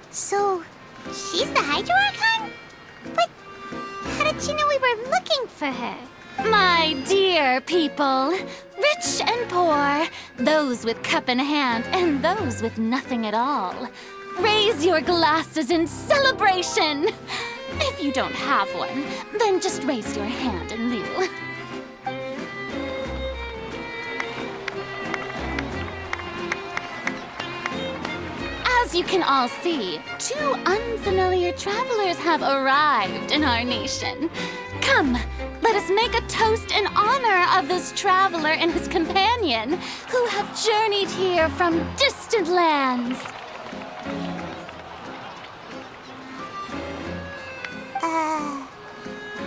So, she's the Hydro Archon? But how did she know we were looking for her? My dear people, rich and poor, those with cup in hand and those with nothing at all, raise your glasses in celebration! If you don't have one, then just raise your hand in lieu. As you can all see, 2 unfamiliar travelers have arrived in our nation. Come, let us make a toast in honor of this traveler and his companion who have journeyed here from distant lands.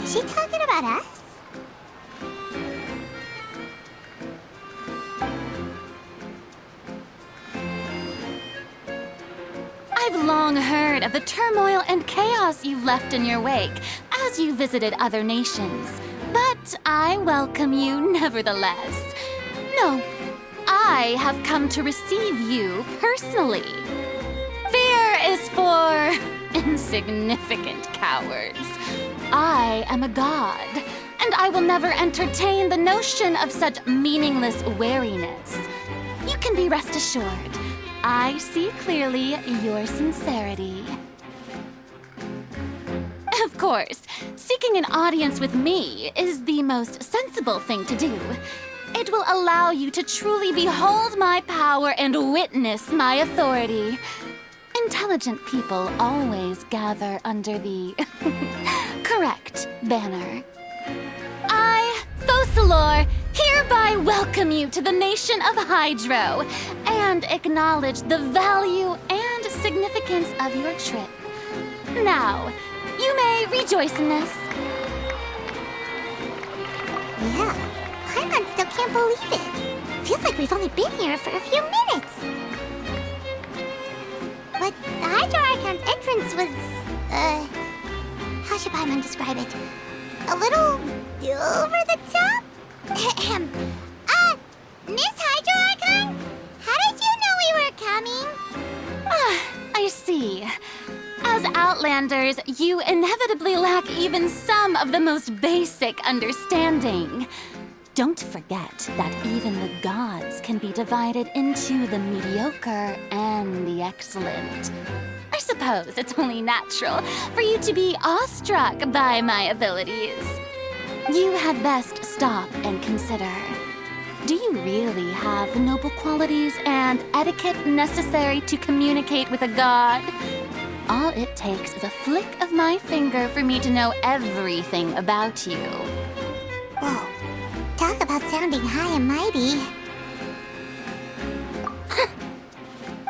Is she talking about us? I've long heard of the turmoil and chaos you've left in your wake as you visited other nations. But I welcome you nevertheless. No, I have come to receive you personally. Fear is for insignificant cowards. I am a god, and I will never entertain the notion of such meaningless wariness. You can be rest assured. I see clearly your sincerity. Of course, seeking an audience with me is the most sensible thing to do. It will allow you to truly behold my power and witness my authority. Intelligent people always gather under the correct banner. I, Thosalor, hereby welcome you to the nation of Hydro and acknowledge the value and significance of your trip. Now, you may rejoice in this. Yeah, Paimon still can't believe it. Feels like we've only been here for a few minutes. But the Hydro Archon's entrance was, how should Paimon describe it? A little over the top? Miss Hydro Archon? How did you know we were coming? I see. As Outlanders, you inevitably lack even some of the most basic understanding. Don't forget that even the gods can be divided into the mediocre and the excellent. I suppose it's only natural for you to be awestruck by my abilities. You had best stop and consider. Do you really have the noble qualities and etiquette necessary to communicate with a god? All it takes is a flick of my finger for me to know everything about you. Whoa, talk about sounding high and mighty.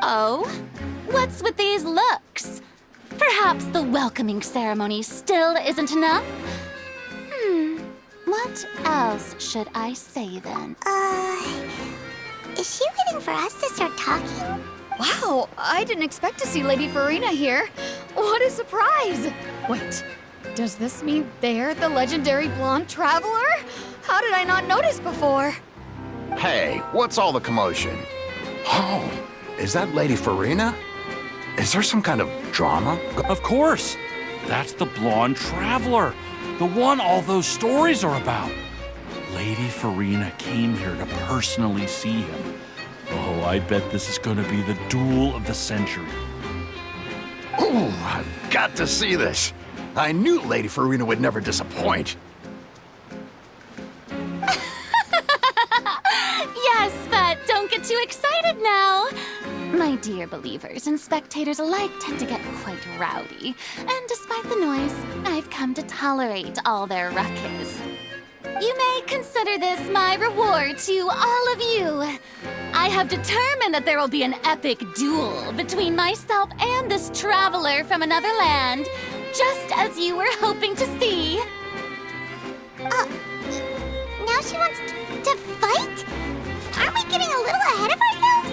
Oh? What's with these looks? Perhaps the welcoming ceremony still isn't enough? What else should I say then? Is she waiting for us to start talking? Wow, I didn't expect to see Lady Farina here. What a surprise! Wait, does this mean they're the legendary blonde traveler? How did I not notice before? Hey, what's all the commotion? Oh, is that Lady Farina? Is there some kind of drama? Of course! That's the blonde traveler, the one all those stories are about. Lady Farina came here to personally see him. Oh, I bet this is gonna be the duel of the century. Ooh, I've got to see this. I knew Lady Farina would never disappoint. Yes, but don't get too excited now. My dear believers and spectators alike tend to get quite rowdy, and despite the noise, I've come to tolerate all their ruckus. You may consider this my reward to all of you. I have determined that there will be an epic duel between myself and this traveler from another land, just as you were hoping to see. Now she wants to fight? Aren't we getting a little ahead of ourselves?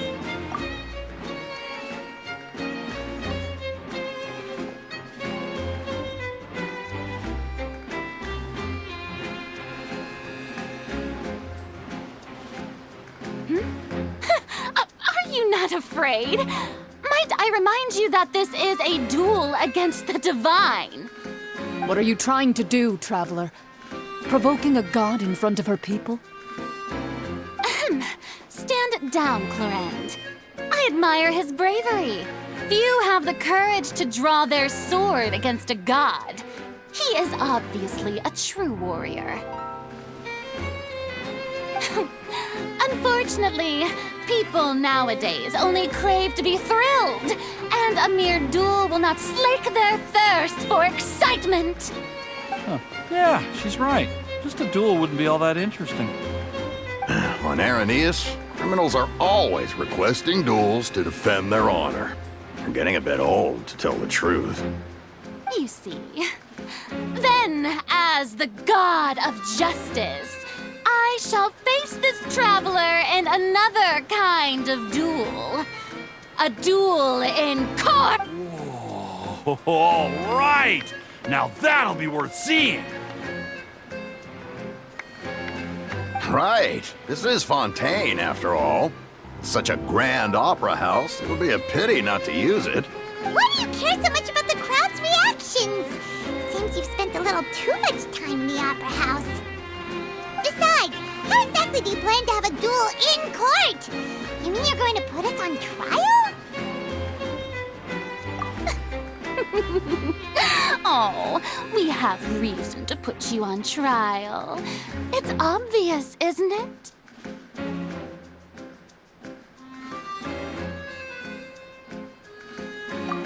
Are you not afraid? Might I remind you that this is a duel against the divine? What are you trying to do, traveler? Provoking a god in front of her people? Stand down, Clorinde. I admire his bravery. Few have the courage to draw their sword against a god. He is obviously a true warrior. Unfortunately, people nowadays only crave to be thrilled, and a mere duel will not slake their thirst for excitement. Huh. Yeah, she's right. Just a duel wouldn't be all that interesting. On Araneus, criminals are always requesting duels to defend their honor. They're getting a bit old, to tell the truth. You see. Then, as the god of justice, I shall face this traveler in another kind of duel. A duel in court! Whoa, all right! Now that'll be worth seeing! Right. This is Fontaine, after all. Such a grand opera house, it would be a pity not to use it. Why do you care so much about the crowd's reactions? Seems you've spent a little too much time in the opera house. Besides, how exactly do you plan to have a duel in court? You mean you're going to put us on trial? Oh, we have reason to put you on trial. It's obvious, isn't it?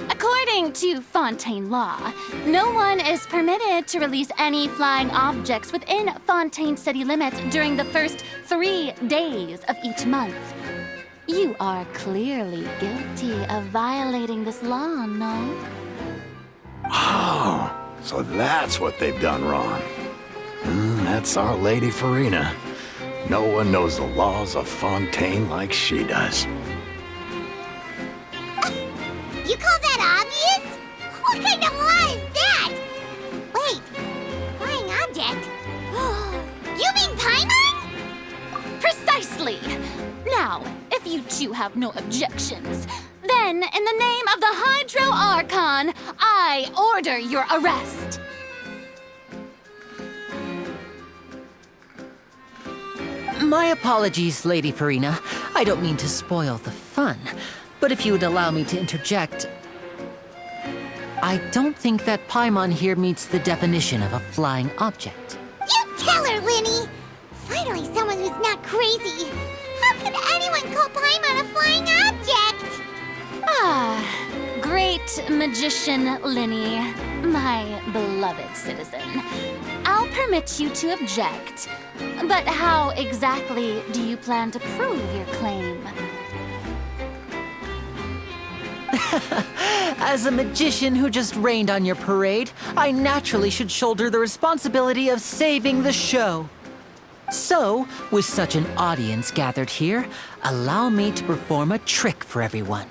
According to Fontaine law, no one is permitted to release any flying objects within Fontaine city limits during the first 3 days of each month. You are clearly guilty of violating this law, no? Oh, so that's what they've done wrong. That's Our Lady Farina. No one knows the laws of Fontaine like she does. You call that obvious? What kind of law is that? Wait, flying object? You mean Paimon? Precisely! Now, if you two have no objections, then in the name of the Hydro Archon, I order your arrest. My apologies, Lady Farina. I don't mean to spoil the fun, but if you would allow me to interject, I don't think that Paimon here meets the definition of a flying object. You tell her, Linny! Finally someone who's not crazy. How could anyone call Paimon a flying object? Ah, great magician Linny, my beloved citizen. I'll permit you to object, but how exactly do you plan to prove your claim? As a magician who just rained on your parade, I naturally should shoulder the responsibility of saving the show. So, with such an audience gathered here, allow me to perform a trick for everyone.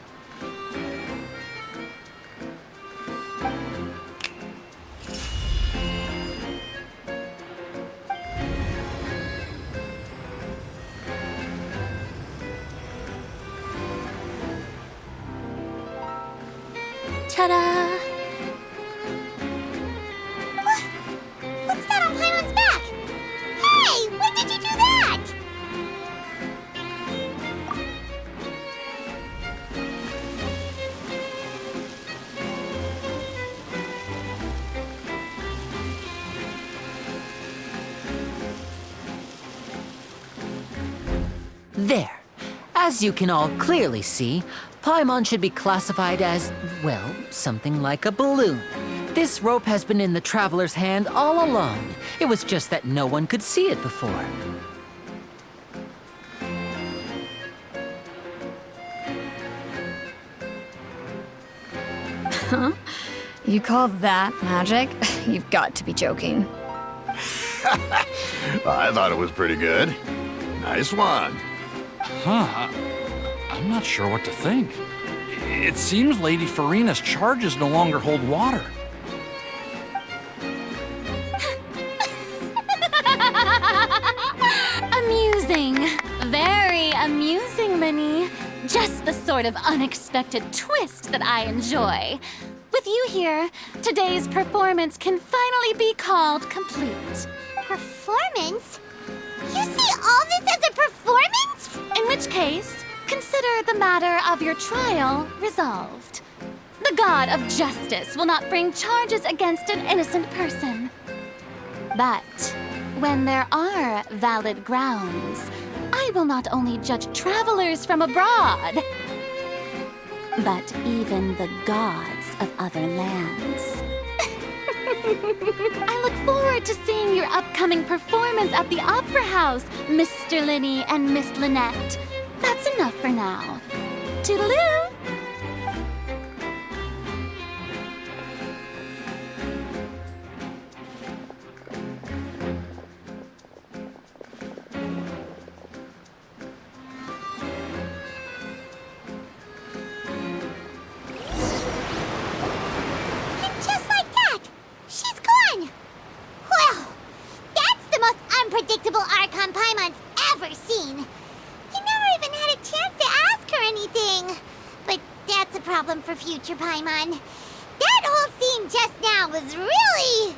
Ta-da! What's that on Paimon's back? Hey, when did you do that? There. As you can all clearly see, Paimon should be classified as, well, something like a balloon. This rope has been in the traveler's hand all along. It was just that no one could see it before. You call that magic? You've got to be joking. I thought it was pretty good. Nice one. Huh. I'm not sure what to think. It seems Lady Farina's charges no longer hold water. Amusing. Very amusing, Linny. Just the sort of unexpected twist that I enjoy. With you here, today's performance can finally be called complete. Performance? You see all this as a performance? In which case, consider the matter of your trial resolved. The god of justice will not bring charges against an innocent person. But when there are valid grounds, I will not only judge travelers from abroad, but even the gods of other lands. I look forward to seeing your upcoming performance at the Opera House, Mr. Linny and Miss Lynette. That's enough for now. Toodaloo! Unpredictable Archon Paimon's ever seen. He never even had a chance to ask her anything. But that's a problem for future Paimon. That whole scene just now was really...